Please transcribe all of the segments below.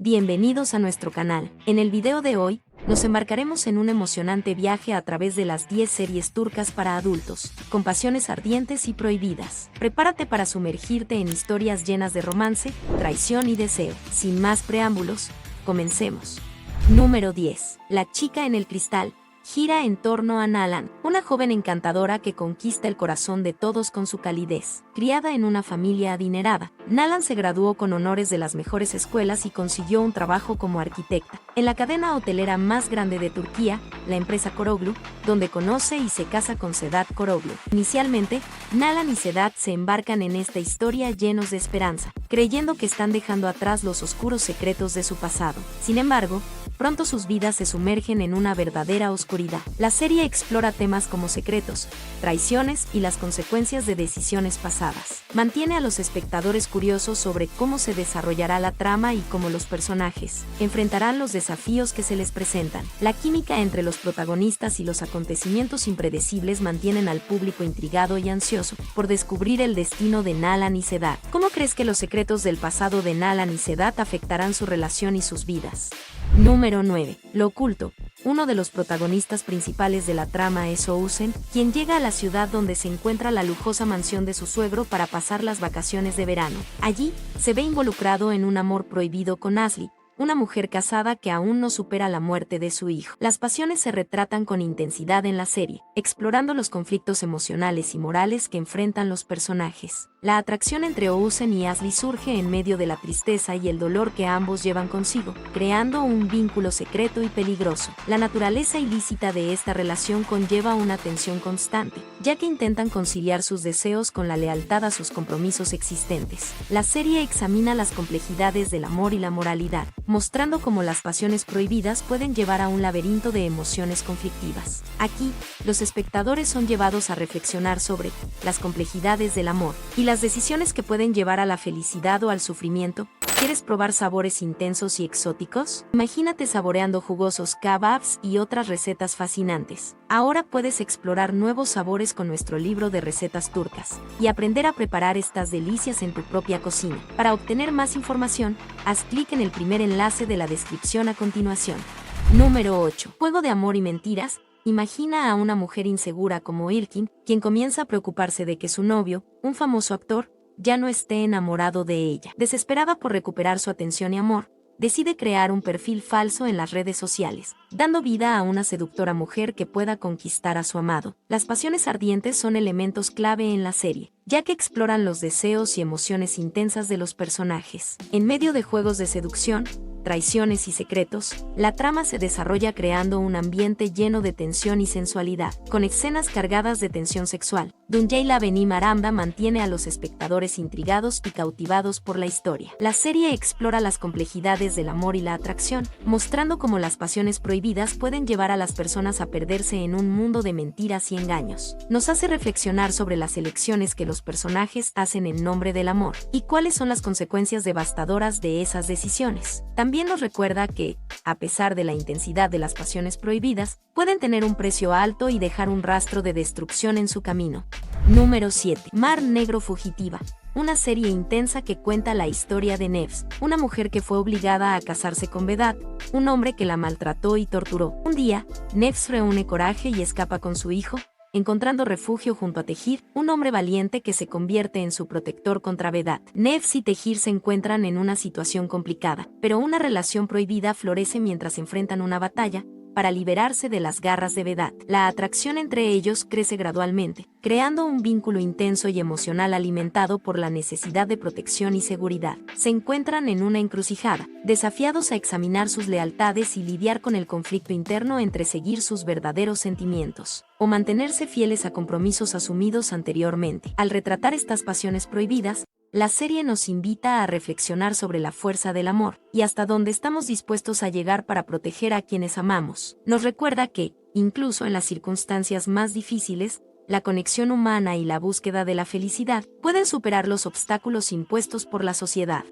Bienvenidos a nuestro canal. En el video de hoy, nos embarcaremos en un emocionante viaje a través de las 10 series turcas para adultos, con pasiones ardientes y prohibidas. Prepárate para sumergirte en historias llenas de romance, traición y deseo. Sin más preámbulos, comencemos. Número 10. La chica en el cristal. Gira en torno a Nalan, una joven encantadora que conquista el corazón de todos con su calidez. Criada en una familia adinerada, Nalan se graduó con honores de las mejores escuelas y consiguió un trabajo como arquitecta en la cadena hotelera más grande de Turquía, la empresa Koroglu, donde conoce y se casa con Sedat Koroglu. Inicialmente, Nalan y Sedat se embarcan en esta historia llenos de esperanza, creyendo que están dejando atrás los oscuros secretos de su pasado. Sin embargo, pronto sus vidas se sumergen en una verdadera oscuridad. La serie explora temas como secretos, traiciones y las consecuencias de decisiones pasadas. Mantiene a los espectadores curiosos sobre cómo se desarrollará la trama y cómo los personajes enfrentarán los desafíos que se les presentan. La química entre los protagonistas y los acontecimientos impredecibles mantienen al público intrigado y ansioso por descubrir el destino de Nalan y Sedat. ¿Cómo crees que los secretos del pasado de Nalan y Sedat afectarán su relación y sus vidas? Número 9. Lo oculto. Uno de los protagonistas principales de la trama es Oğuzhan, quien llega a la ciudad donde se encuentra la lujosa mansión de su suegro para pasar las vacaciones de verano. Allí, se ve involucrado en un amor prohibido con Asli, una mujer casada que aún no supera la muerte de su hijo. Las pasiones se retratan con intensidad en la serie, explorando los conflictos emocionales y morales que enfrentan los personajes. La atracción entre Oğuzhan y Asli surge en medio de la tristeza y el dolor que ambos llevan consigo, creando un vínculo secreto y peligroso. La naturaleza ilícita de esta relación conlleva una tensión constante, ya que intentan conciliar sus deseos con la lealtad a sus compromisos existentes. La serie examina las complejidades del amor y la moralidad, mostrando cómo las pasiones prohibidas pueden llevar a un laberinto de emociones conflictivas. Aquí, los espectadores son llevados a reflexionar sobre las complejidades del amor y las decisiones que pueden llevar a la felicidad o al sufrimiento. ¿Quieres probar sabores intensos y exóticos? Imagínate saboreando jugosos kebabs y otras recetas fascinantes. Ahora puedes explorar nuevos sabores con nuestro libro de recetas turcas y aprender a preparar estas delicias en tu propia cocina. Para obtener más información, haz clic en el primer enlace de la descripción a continuación. Número 8. Juego de amor y mentiras. Imagina a una mujer insegura como Ilkin, quien comienza a preocuparse de que su novio, un famoso actor, ya no esté enamorado de ella. Desesperada por recuperar su atención y amor, decide crear un perfil falso en las redes sociales, dando vida a una seductora mujer que pueda conquistar a su amado. Las pasiones ardientes son elementos clave en la serie, ya que exploran los deseos y emociones intensas de los personajes. En medio de juegos de seducción, traiciones y secretos, la trama se desarrolla creando un ambiente lleno de tensión y sensualidad, con escenas cargadas de tensión sexual. Dunyayla Benim Aranda mantiene a los espectadores intrigados y cautivados por la historia. La serie explora las complejidades del amor y la atracción, mostrando cómo las pasiones prohibidas pueden llevar a las personas a perderse en un mundo de mentiras y engaños. Nos hace reflexionar sobre las elecciones que los personajes hacen en nombre del amor, y cuáles son las consecuencias devastadoras de esas decisiones. También nos recuerda que, a pesar de la intensidad de las pasiones prohibidas, pueden tener un precio alto y dejar un rastro de destrucción en su camino. Número 7. Mar Negro Fugitiva. Una serie intensa que cuenta la historia de Nefs, una mujer que fue obligada a casarse con Vedat, un hombre que la maltrató y torturó. Un día, Nefs reúne coraje y escapa con su hijo, encontrando refugio junto a Tehir, un hombre valiente que se convierte en su protector contra Vedat. Nefs y Tehir se encuentran en una situación complicada, pero una relación prohibida florece mientras enfrentan una batalla para liberarse de las garras de Vedat. La atracción entre ellos crece gradualmente, creando un vínculo intenso y emocional alimentado por la necesidad de protección y seguridad. Se encuentran en una encrucijada, desafiados a examinar sus lealtades y lidiar con el conflicto interno entre seguir sus verdaderos sentimientos o mantenerse fieles a compromisos asumidos anteriormente. Al retratar estas pasiones prohibidas, la serie nos invita a reflexionar sobre la fuerza del amor y hasta dónde estamos dispuestos a llegar para proteger a quienes amamos. Nos recuerda que, incluso en las circunstancias más difíciles, la conexión humana y la búsqueda de la felicidad pueden superar los obstáculos impuestos por la sociedad.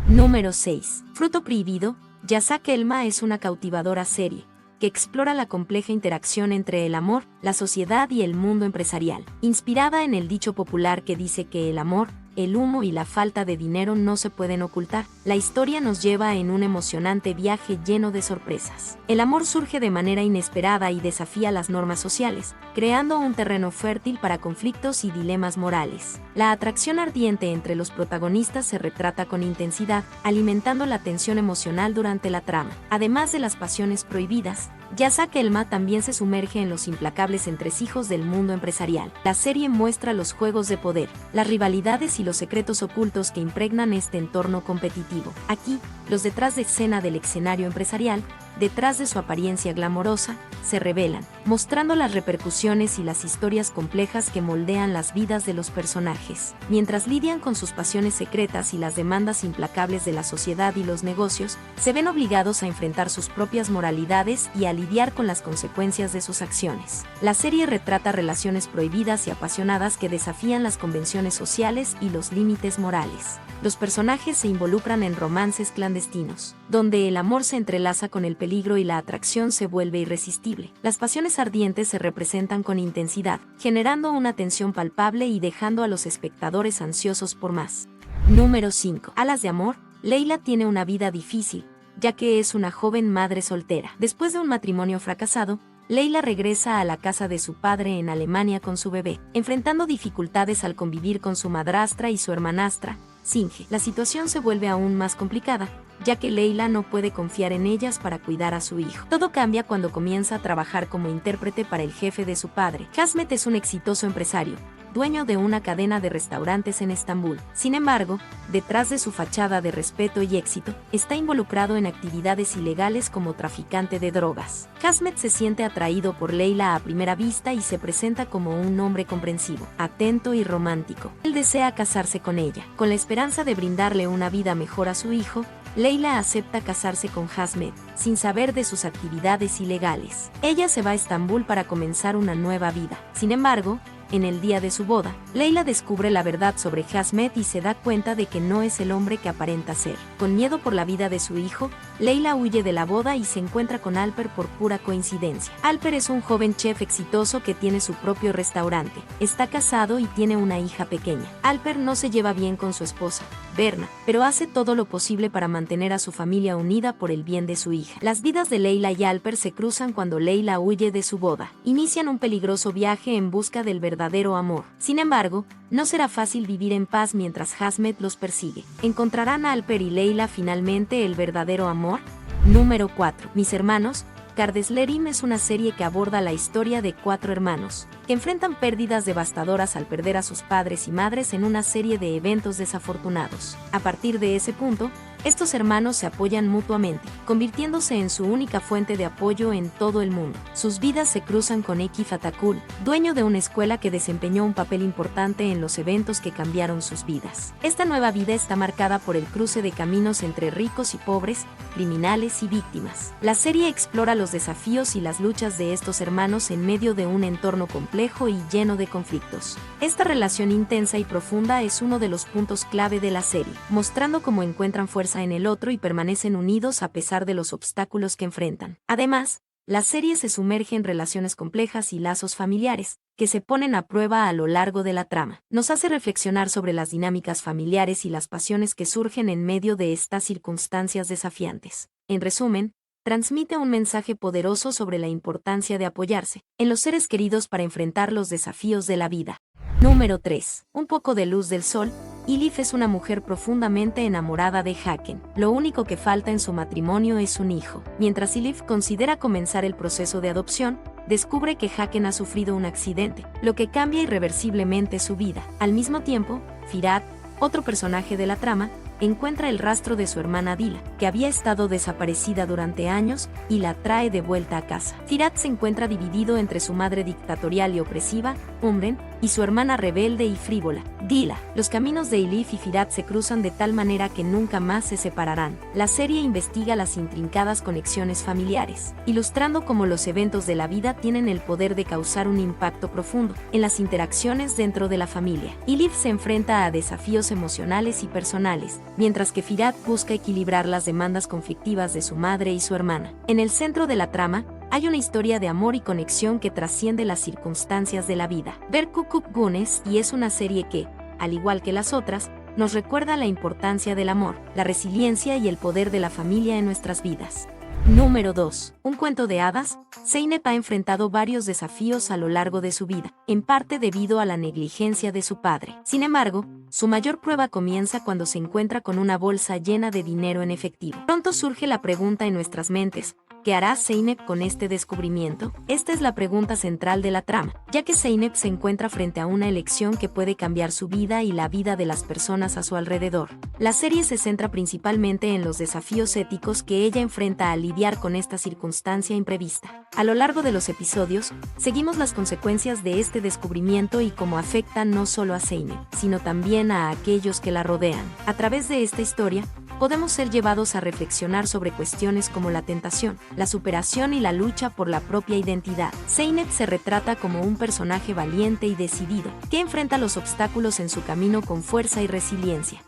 Número 6. Fruto Prohibido. Yasak Elma es una cautivadora serie que explora la compleja interacción entre el amor, la sociedad y el mundo empresarial. Inspirada en el dicho popular que dice que el amor el humo y la falta de dinero no se pueden ocultar. La historia nos lleva en un emocionante viaje lleno de sorpresas. El amor surge de manera inesperada y desafía las normas sociales, creando un terreno fértil para conflictos y dilemas morales. La atracción ardiente entre los protagonistas se retrata con intensidad, alimentando la tensión emocional durante la trama. Además de las pasiones prohibidas, Yasak Elma también se sumerge en los implacables entresijos del mundo empresarial. La serie muestra los juegos de poder, las rivalidades y los secretos ocultos que impregnan este entorno competitivo. Aquí, los detrás de escena del escenario empresarial, detrás de su apariencia glamorosa, se revelan, mostrando las repercusiones y las historias complejas que moldean las vidas de los personajes. Mientras lidian con sus pasiones secretas y las demandas implacables de la sociedad y los negocios, se ven obligados a enfrentar sus propias moralidades y a lidiar con las consecuencias de sus acciones. La serie retrata relaciones prohibidas y apasionadas que desafían las convenciones sociales y los límites morales. Los personajes se involucran en romances clandestinos, donde el amor se entrelaza con el peligro y la atracción se vuelve irresistible. Las pasiones ardientes se representan con intensidad, generando una tensión palpable y dejando a los espectadores ansiosos por más. Número 5. Alas de amor. Leila tiene una vida difícil, ya que es una joven madre soltera. Después de un matrimonio fracasado, Leila regresa a la casa de su padre en Alemania con su bebé, enfrentando dificultades al convivir con su madrastra y su hermanastra, Singe. La situación se vuelve aún más complicada, ya que Leila no puede confiar en ellas para cuidar a su hijo. Todo cambia cuando comienza a trabajar como intérprete para el jefe de su padre. Hasmet es un exitoso empresario, dueño de una cadena de restaurantes en Estambul. Sin embargo, detrás de su fachada de respeto y éxito, está involucrado en actividades ilegales como traficante de drogas. Hasmet se siente atraído por Leila a primera vista y se presenta como un hombre comprensivo, atento y romántico. Él desea casarse con ella. Con la esperanza de brindarle una vida mejor a su hijo, Leila acepta casarse con Hasmet, sin saber de sus actividades ilegales. Ella se va a Estambul para comenzar una nueva vida. Sin embargo, en el día de su boda, Leila descubre la verdad sobre Hasmet y se da cuenta de que no es el hombre que aparenta ser. Con miedo por la vida de su hijo, Leila huye de la boda y se encuentra con Alper por pura coincidencia. Alper es un joven chef exitoso que tiene su propio restaurante. Está casado y tiene una hija pequeña. Alper no se lleva bien con su esposa, Berna, pero hace todo lo posible para mantener a su familia unida por el bien de su hija. Las vidas de Leila y Alper se cruzan cuando Leila huye de su boda. Inician un peligroso viaje en busca del verdadero amor. Sin embargo, no será fácil vivir en paz mientras Hasmet los persigue. ¿Encontrarán a Alper y Leila finalmente el verdadero amor? Número 4. Mis hermanos. Kardaslerim es una serie que aborda la historia de 4 hermanos, que enfrentan pérdidas devastadoras al perder a sus padres y madres en una serie de eventos desafortunados. A partir de ese punto, estos hermanos se apoyan mutuamente, convirtiéndose en su única fuente de apoyo en todo el mundo. Sus vidas se cruzan con Eki Fatakul, dueño de una escuela que desempeñó un papel importante en los eventos que cambiaron sus vidas. Esta nueva vida está marcada por el cruce de caminos entre ricos y pobres, criminales y víctimas. La serie explora los desafíos y las luchas de estos hermanos en medio de un entorno complejo y lleno de conflictos. Esta relación intensa y profunda es uno de los puntos clave de la serie, mostrando cómo encuentran fuerza en el otro y permanecen unidos a pesar de los obstáculos que enfrentan. Además, la serie se sumerge en relaciones complejas y lazos familiares, que se ponen a prueba a lo largo de la trama. Nos hace reflexionar sobre las dinámicas familiares y las pasiones que surgen en medio de estas circunstancias desafiantes. En resumen, transmite un mensaje poderoso sobre la importancia de apoyarse en los seres queridos para enfrentar los desafíos de la vida. Número 3. Un poco de luz del sol. Elif es una mujer profundamente enamorada de Haken. Lo único que falta en su matrimonio es un hijo. Mientras Elif considera comenzar el proceso de adopción, descubre que Haken ha sufrido un accidente, lo que cambia irreversiblemente su vida. Al mismo tiempo, Firat, otro personaje de la trama, encuentra el rastro de su hermana Dila, que había estado desaparecida durante años, y la trae de vuelta a casa. Firat se encuentra dividido entre su madre dictatorial y opresiva, Umren, y su hermana rebelde y frívola, Dila. Los caminos de Elif y Firat se cruzan de tal manera que nunca más se separarán. La serie investiga las intrincadas conexiones familiares, ilustrando cómo los eventos de la vida tienen el poder de causar un impacto profundo en las interacciones dentro de la familia. Elif se enfrenta a desafíos emocionales y personales, mientras que Firat busca equilibrar las demandas conflictivas de su madre y su hermana. En el centro de la trama, hay una historia de amor y conexión que trasciende las circunstancias de la vida. Ver Kukuk Gunes y es una serie que, al igual que las otras, nos recuerda la importancia del amor, la resiliencia y el poder de la familia en nuestras vidas. Número 2. Un cuento de hadas. Zeynep ha enfrentado varios desafíos a lo largo de su vida, en parte debido a la negligencia de su padre. Sin embargo, su mayor prueba comienza cuando se encuentra con una bolsa llena de dinero en efectivo. Pronto surge la pregunta en nuestras mentes: ¿qué hará Zeynep con este descubrimiento? Esta es la pregunta central de la trama, ya que Zeynep se encuentra frente a una elección que puede cambiar su vida y la vida de las personas a su alrededor. La serie se centra principalmente en los desafíos éticos que ella enfrenta al lidiar con esta circunstancia imprevista. A lo largo de los episodios, seguimos las consecuencias de este descubrimiento y cómo afecta no solo a Zeynep, sino también a aquellos que la rodean. A través de esta historia, podemos ser llevados a reflexionar sobre cuestiones como la tentación, la superación y la lucha por la propia identidad. Zeynep se retrata como un personaje valiente y decidido, que enfrenta los obstáculos en su camino con fuerza y resiliencia.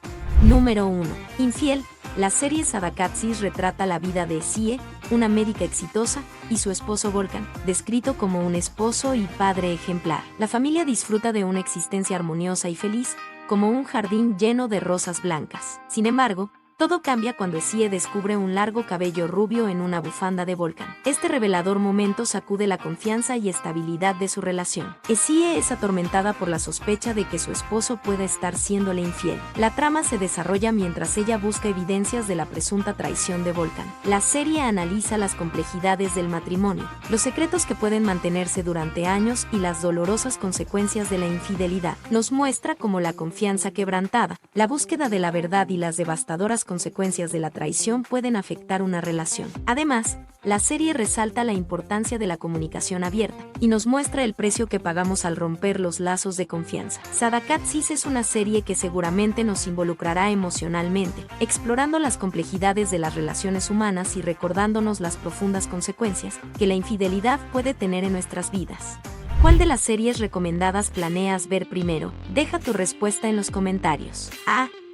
Número 1. Infiel. La serie Sadakatsiz retrata la vida de Sie, una médica exitosa, y su esposo Volkan, descrito como un esposo y padre ejemplar. La familia disfruta de una existencia armoniosa y feliz, como un jardín lleno de rosas blancas. Sin embargo, todo cambia cuando Sie descubre un largo cabello rubio en una bufanda de Volkan. Este revelador momento sacude la confianza y estabilidad de su relación. Sie es atormentada por la sospecha de que su esposo pueda estar siéndole infiel. La trama se desarrolla mientras ella busca evidencias de la presunta traición de Volkan. La serie analiza las complejidades del matrimonio, los secretos que pueden mantenerse durante años y las dolorosas consecuencias de la infidelidad. Nos muestra cómo la confianza quebrantada, la búsqueda de la verdad y las devastadoras consecuencias de la traición pueden afectar una relación. Además, la serie resalta la importancia de la comunicación abierta y nos muestra el precio que pagamos al romper los lazos de confianza. Sadakatsiz es una serie que seguramente nos involucrará emocionalmente, explorando las complejidades de las relaciones humanas y recordándonos las profundas consecuencias que la infidelidad puede tener en nuestras vidas. ¿Cuál de las series recomendadas planeas ver primero? Deja tu respuesta en los comentarios.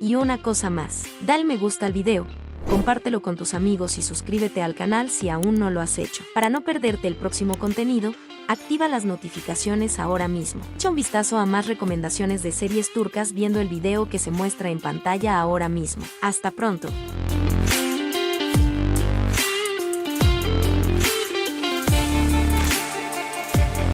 Y una cosa más, dale me gusta al video, compártelo con tus amigos y suscríbete al canal si aún no lo has hecho. Para no perderte el próximo contenido, activa las notificaciones ahora mismo. Echa un vistazo a más recomendaciones de series turcas viendo el video que se muestra en pantalla ahora mismo. Hasta pronto.